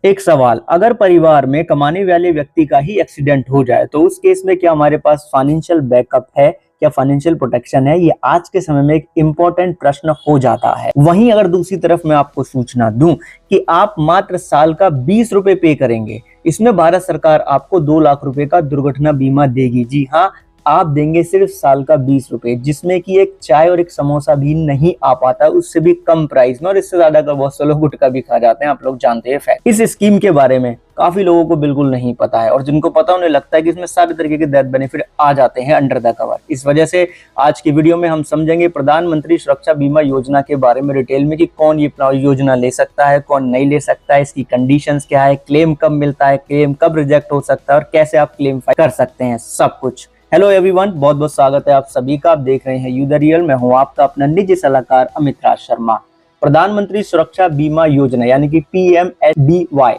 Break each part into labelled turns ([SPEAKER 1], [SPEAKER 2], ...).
[SPEAKER 1] एक सवाल, अगर परिवार में कमाने वाले व्यक्ति का ही एक्सीडेंट हो जाए तो उस केस में क्या हमारे पास फाइनेंशियल बैकअप है, क्या फाइनेंशियल प्रोटेक्शन है? ये आज के समय में एक इंपॉर्टेंट प्रश्न हो जाता है। वहीं अगर दूसरी तरफ मैं आपको सूचना दूं कि आप मात्र साल का 20 रुपए पे करेंगे, इसमें भारत सरकार आपको 2 लाख रुपए का दुर्घटना बीमा देगी। जी हाँ, आप देंगे सिर्फ साल का 20 रुपए, जिसमें कि एक चाय और एक समोसा भी नहीं आ पाता, उससे भी कम प्राइस में, और इससे ज्यादा का बहुत से लोग गुटखा भी खा जाते हैं, आप लोग जानते हैं फैक्ट। इस स्कीम के बारे में काफी लोगों को बिल्कुल नहीं पता है, और जिनको पता उन्हें लगता है कि इसमें सारे तरीके के डेथ बेनिफिट आ जाते हैं अंडर द कवर। इस वजह से आज की वीडियो में हम समझेंगे प्रधानमंत्री सुरक्षा बीमा योजना के बारे में डिटेल में कि कौन ये योजना ले सकता है, कौन नहीं ले सकता है, इसकी कंडीशंस क्या है, क्लेम कब मिलता है, क्लेम कब रिजेक्ट हो सकता है और कैसे आप क्लेम कर सकते हैं, सब कुछ। हेलो एवरीवन, बहुत बहुत स्वागत है आप सभी का। आप देख रहे हैं यू द रियल। मैं हूं आपका अपना निजी सलाहकार अमित राज शर्मा। प्रधानमंत्री सुरक्षा बीमा योजना यानी कि PMSBY,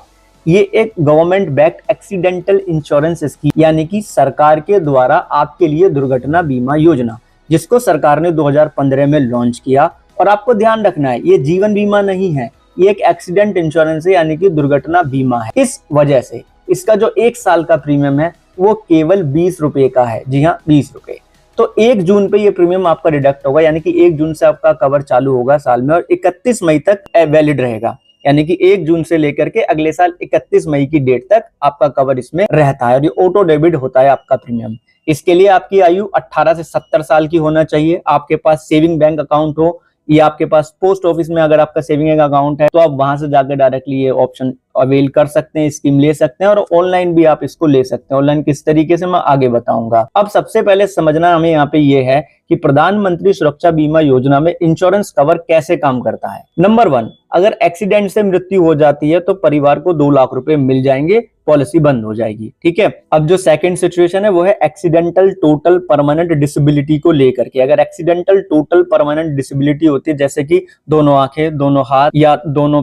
[SPEAKER 1] ये एक government backed accidental insurance scheme यानी कि सरकार के द्वारा आपके लिए दुर्घटना बीमा योजना, जिसको सरकार ने 2015 में लॉन्च किया। और आपको ध्यान रखना है, ये जीवन बीमा नहीं है, ये एक एक्सीडेंट इंश्योरेंस है यानी कि दुर्घटना बीमा है। इस वजह से इसका जो 1 साल का प्रीमियम है वो केवल 20 रुपए का है। जी हाँ, 20 रुपए। तो 1 जून पे ये प्रीमियम आपका डिडक्ट होगा, यानी कि 1 जून से आपका कवर चालू होगा साल में और 31 मई तक वैलिड रहेगा। यानी कि 1 जून से लेकर के अगले साल 31 मई की डेट तक आपका कवर इसमें रहता है और ये ऑटो डेबिट होता है आपका प्रीमियम। इसके लिए आपकी आयु 18 से 70 साल की होना चाहिए, आपके पास सेविंग बैंक अकाउंट हो, या आपके पास पोस्ट ऑफिस में अगर आपका सेविंग अकाउंट है तो आप वहां से जाकर डायरेक्टली ये ऑप्शन अवेल कर सकते हैं, स्कीम ले सकते हैं। और ऑनलाइन भी आप इसको ले सकते हैं। ऑनलाइन किस तरीके से मैं आगे बताऊंगा। अब सबसे पहले समझना हमें यहाँ पे ये है कि प्रधानमंत्री सुरक्षा बीमा योजना में इंश्योरेंस कवर कैसे काम करता है। नंबर 1, अगर एक्सीडेंट से मृत्यु हो जाती है तो परिवार को 2 लाख रुपए मिल जाएंगे, पॉलिसी बंद हो जाएगी। ठीक है। अब जो सेकंड सिचुएशन है वो है एक्सीडेंटल टोटल परमानेंट डिसेबिलिटी को लेकर के। अगर एक्सीडेंटल टोटल परमानेंट डिसेबिलिटी होती है, जैसे कि दोनों आंखें, दोनों हाथ या दोनों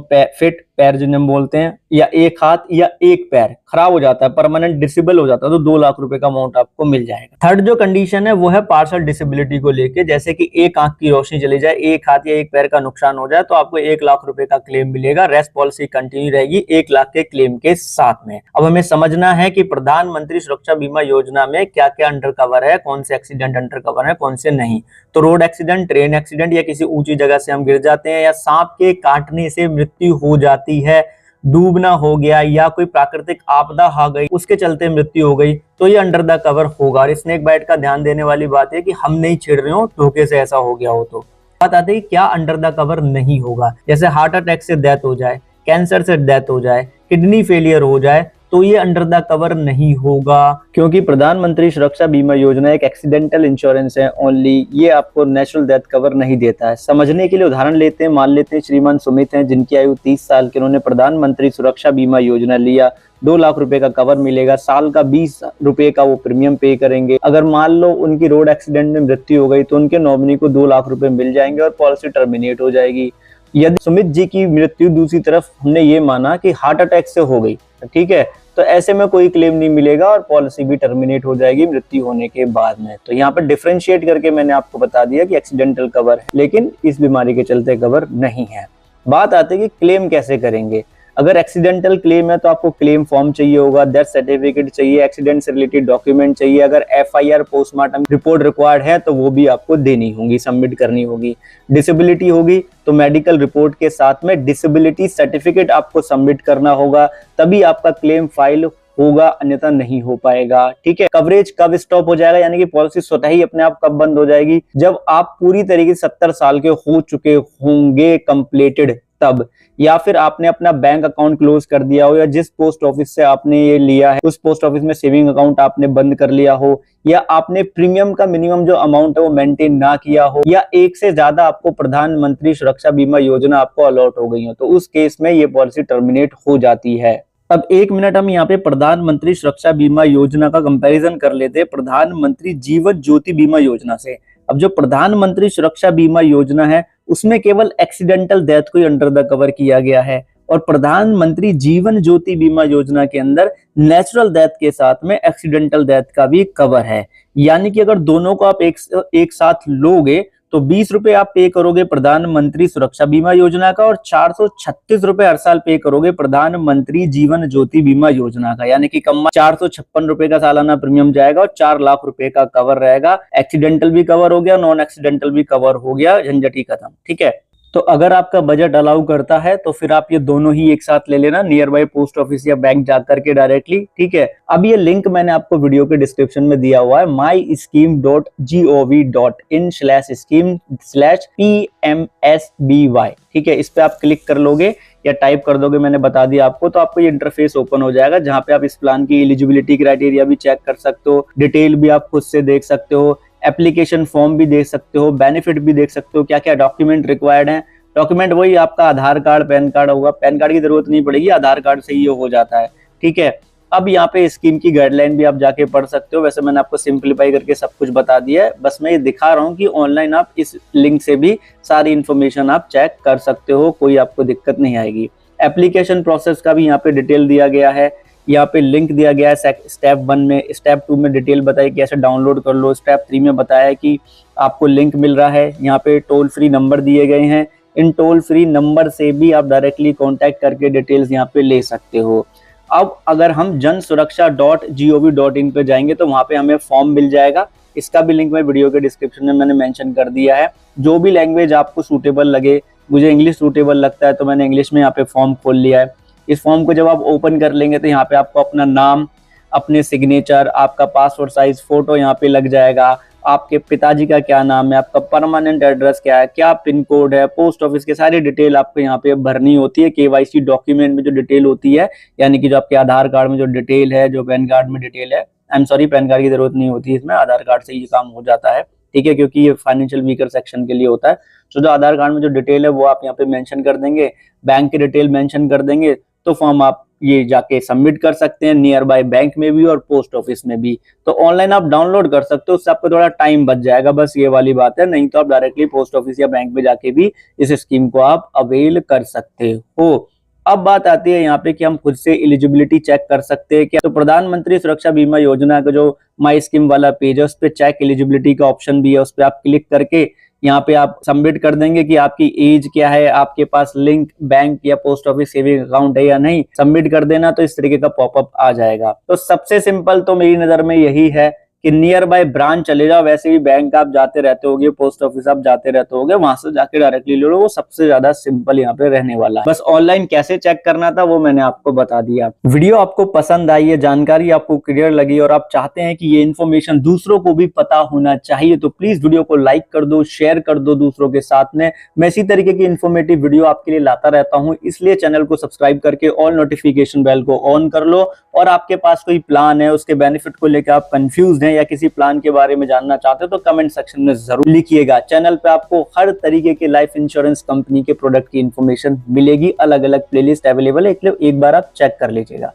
[SPEAKER 1] पैर जिन्हें हम बोलते हैं, या एक हाथ या एक पैर खराब हो जाता है, परमानेंट डिसेबल हो जाता है, तो 2 लाख रुपए का अमाउंट आपको मिल जाएगा। थर्ड जो कंडीशन है वो है पार्शियल डिसेबिलिटी को लेके, जैसे कि एक आंख की रोशनी चली जाए, एक हाथ या एक पैर का नुकसान हो जाए तो आपको 1 लाख रुपए का क्लेम मिलेगा। रेस्ट पॉलिसी कंटिन्यू रहेगी 1 लाख के क्लेम के साथ में। अब हमें समझना है कि प्रधानमंत्री सुरक्षा बीमा योजना में क्या क्या अंडर कवर है, कौन से एक्सीडेंट अंडर कवर है, कौन से नहीं। तो रोड एक्सीडेंट, ट्रेन एक्सीडेंट, या किसी ऊंची जगह से हम गिर जाते हैं, या सांप के काटने से मृत्यु हो जाती है, डूबना हो गया, या कोई प्राकृतिक आपदा आ गई उसके चलते मृत्यु हो गई, तो ये अंडर द कवर होगा। और स्नेक बाइट का ध्यान देने वाली बात है कि हम नहीं छेड़ रहे हो, धोखे से ऐसा हो गया हो। तो बात आती है क्या अंडर द कवर नहीं होगा। जैसे हार्ट अटैक से डेथ हो जाए, कैंसर से डेथ हो जाए, किडनी फेलियर हो जाए, तो ये अंडर द कवर नहीं होगा, क्योंकि प्रधानमंत्री सुरक्षा बीमा योजना एक एक्सीडेंटल इंश्योरेंस है ओनली। ये आपको नेचुरल डेथ कवर नहीं देता है। समझने के लिए उदाहरण लेते हैं। मान लेते हैं श्रीमान सुमित हैं, जिनकी आयु 30 साल की, उन्होंने प्रधानमंत्री सुरक्षा बीमा योजना लिया, 2 लाख रुपए का कवर मिलेगा, साल का 20 रुपए का वो प्रीमियम पे करेंगे। अगर मान लो उनकी रोड एक्सीडेंट में मृत्यु हो गई तो उनके नॉमिनी को 2 लाख रुपए मिल जाएंगे और पॉलिसी टर्मिनेट हो जाएगी। यदि सुमित जी की मृत्यु दूसरी तरफ हमने ये माना कि हार्ट अटैक से हो गई, ठीक है, तो ऐसे में कोई क्लेम नहीं मिलेगा और पॉलिसी भी टर्मिनेट हो जाएगी मृत्यु होने के बाद में। तो यहाँ पर डिफरेंशिएट करके मैंने आपको बता दिया कि एक्सीडेंटल कवर है, लेकिन इस बीमारी के चलते कवर नहीं है। बात आती है कि क्लेम कैसे करेंगे। अगर एक्सीडेंटल क्लेम है तो आपको क्लेम फॉर्म चाहिए होगा, डेथ सर्टिफिकेट चाहिए, एक्सीडेंट से रिलेटेड डॉक्यूमेंट चाहिए। अगर FIR पोस्टमार्टम रिपोर्ट रिक्वायर्ड है तो वो भी आपको देनी होगी, सबमिट करनी होगी। डिसेबिलिटी होगी तो मेडिकल रिपोर्ट के साथ में डिसेबिलिटी सर्टिफिकेट आपको सबमिट करना होगा, तभी आपका क्लेम फाइल होगा, अन्यथा नहीं हो पाएगा। ठीक है। कवरेज कब स्टॉप हो जाएगा, यानी कि पॉलिसी स्वतः ही अपने आप कब बंद हो जाएगी, जब आप पूरी तरीके से 70 साल के हो चुके होंगे कंप्लीटेड तब, या फिर आपने अपना बैंक अकाउंट क्लोज कर दिया हो, या जिस पोस्ट ऑफिस से आपने ये लिया है उस पोस्ट ऑफिस में सेविंग अकाउंट आपने बंद कर लिया हो, या आपने प्रीमियम का मिनिमम जो अमाउंट है वो मेंटेन ना किया हो, या एक से ज्यादा आपको प्रधानमंत्री सुरक्षा बीमा योजना आपको अलॉट हो गई हो, तो उस केस में ये पॉलिसी टर्मिनेट हो जाती है। अब 1 मिनट हम यहाँ पे प्रधानमंत्री सुरक्षा बीमा योजना का कंपैरिजन कर लेते हैं प्रधानमंत्री जीवन ज्योति बीमा योजना से। अब जो प्रधानमंत्री सुरक्षा बीमा योजना है उसमें केवल एक्सीडेंटल डेथ को ही अंडर द कवर किया गया है, और प्रधानमंत्री जीवन ज्योति बीमा योजना के अंदर नेचुरल डेथ के साथ में एक्सीडेंटल डेथ का भी कवर है। यानी कि अगर दोनों को आप एक साथ लोगे तो 20 रुपए आप पे करोगे प्रधानमंत्री सुरक्षा बीमा योजना का और 436 रुपए हर साल पे करोगे प्रधानमंत्री जीवन ज्योति बीमा योजना का। यानी कि कम 456 रुपए का सालाना प्रीमियम जाएगा और 4 लाख रुपए का कवर रहेगा। एक्सीडेंटल भी कवर हो गया, नॉन एक्सीडेंटल भी कवर हो गया, झंझट ही खत्म। ठीक है, तो अगर आपका बजट अलाउ करता है तो फिर आप ये दोनों ही एक साथ ले लेना, नियर बाय पोस्ट ऑफिस या बैंक जाकर के डायरेक्टली। ठीक है, अब ये लिंक मैंने आपको वीडियो के डिस्क्रिप्शन में दिया हुआ है, myscheme.gov.in/scheme/PMSBY। ठीक है, इस पे आप क्लिक कर लोगे या टाइप कर दोगे, मैंने बता दिया आपको, तो आपको ये इंटरफेस ओपन हो जाएगा जहां पे आप इस प्लान की एलिजिबिलिटी क्राइटेरिया भी चेक कर सकते हो, डिटेल भी आप खुद से देख सकते हो, एप्लीकेशन फॉर्म भी देख सकते हो, बेनिफिट भी देख सकते हो, क्या क्या डॉक्यूमेंट रिक्वायर्ड है। डॉक्यूमेंट वही आपका आधार कार्ड, पैन कार्ड होगा, पैन कार्ड की जरूरत नहीं पड़ेगी, आधार कार्ड से ही ये हो जाता है। ठीक है, अब यहाँ पे स्कीम की गाइडलाइन भी आप जाके पढ़ सकते हो। वैसे मैंने आपको सिंप्लीफाई करके सब कुछ बता दिया है, बस मैं ये दिखा रहा हूँ कि ऑनलाइन आप इस लिंक से भी सारी इंफॉर्मेशन आप चेक कर सकते हो, कोई आपको दिक्कत नहीं आएगी। एप्लीकेशन प्रोसेस का भी यहाँ पे डिटेल दिया गया है, यहाँ पे लिंक दिया गया है। स्टेप 1 में, स्टेप 2 में डिटेल बताई कैसे डाउनलोड कर लो, स्टेप 3 में बताया कि आपको लिंक मिल रहा है। यहाँ पे टोल फ्री नंबर दिए गए हैं, इन टोल फ्री नंबर से भी आप डायरेक्टली कांटेक्ट करके डिटेल्स यहाँ पे ले सकते हो। अब अगर हम jansurakshagov.in पे जाएंगे तो वहाँ पे हमें फॉर्म मिल जाएगा, इसका भी लिंक मैं वीडियो के डिस्क्रिप्शन में मैंने मेंशन कर दिया है। जो भी लैंग्वेज आपको सूटेबल लगे, मुझे इंग्लिश सूटेबल लगता है तो मैंने इंग्लिश में यहाँ पे फॉर्म खोल लिया है। इस फॉर्म को जब आप ओपन कर लेंगे तो यहाँ पे आपको अपना नाम, अपने सिग्नेचर, आपका पासपोर्ट साइज फोटो यहाँ पे लग जाएगा, आपके पिताजी का क्या नाम है, आपका परमानेंट एड्रेस क्या है, क्या पिन कोड है, पोस्ट ऑफिस की सारी डिटेल आपको यहाँ पे भरनी होती है। केवाईसी डॉक्यूमेंट में जो डिटेल होती है, यानी कि जो आपके आधार कार्ड में जो डिटेल है, जो पैन कार्ड में डिटेल है, I am sorry pan card की जरूरत नहीं होती है इसमें, आधार कार्ड से ये काम हो जाता है। ठीक है, क्योंकि ये फाइनेंशियल वीकर सेक्शन के लिए होता है। तो जो आधार कार्ड में जो डिटेल है वो आप यहाँ पे मेंशन कर देंगे, बैंक की डिटेल मेंशन कर देंगे, तो फॉर्म आप ये जाके सबमिट कर सकते हैं, नियर बाय बैंक में भी और पोस्ट ऑफिस में भी। तो ऑनलाइन आप डाउनलोड कर सकते हो, उससे आपको थोड़ा टाइम बच जाएगा, बस ये वाली बात है। नहीं तो आप डायरेक्टली पोस्ट ऑफिस या बैंक में जाके भी इस स्कीम को आप अवेल कर सकते हो। अब बात आती है यहाँ पे कि हम खुद से एलिजिबिलिटी चेक कर सकते हैं क्या। तो प्रधानमंत्री सुरक्षा बीमा योजना का जो माई स्कीम वाला पेज है उस पर चेक एलिजिबिलिटी का ऑप्शन भी है, उस पर आप क्लिक करके यहाँ पे आप सबमिट कर देंगे कि आपकी एज क्या है, आपके पास लिंक बैंक या पोस्ट ऑफिस सेविंग अकाउंट है या नहीं, सबमिट कर देना तो इस तरीके का पॉपअप आ जाएगा। तो सबसे सिंपल तो मेरी नजर में यही है कि नियर बाय ब्रांच चले जाओ, वैसे भी बैंक आप जाते रहते होगे, पोस्ट ऑफिस आप जाते रहते होगे, वहां से जाके डायरेक्टली ले लो, वो सबसे ज्यादा सिंपल यहाँ पे रहने वाला है। बस ऑनलाइन कैसे चेक करना था वो मैंने आपको बता दिया। वीडियो आपको पसंद आई है, जानकारी आपको क्लियर लगी और आप चाहते हैं कि ये इन्फॉर्मेशन दूसरों को भी पता होना चाहिए, तो प्लीज वीडियो को लाइक कर दो, शेयर कर दो दूसरों के साथ में। मैं इसी तरीके की इन्फॉर्मेटिव वीडियो आपके लिए लाता रहता हूँ, इसलिए चैनल को सब्सक्राइब करके ऑल नोटिफिकेशन बेल को ऑन कर लो। और आपके पास कोई प्लान है, उसके बेनिफिट को लेकर आप कंफ्यूज हैं या किसी प्लान के बारे में जानना चाहते हो तो कमेंट सेक्शन में जरूर लिखिएगा। चैनल पे आपको हर तरीके के लाइफ इंश्योरेंस कंपनी के प्रोडक्ट की इंफॉर्मेशन मिलेगी, अलग अलग प्लेलिस्ट अवेलेबल है, एक बार आप चेक कर लीजिएगा।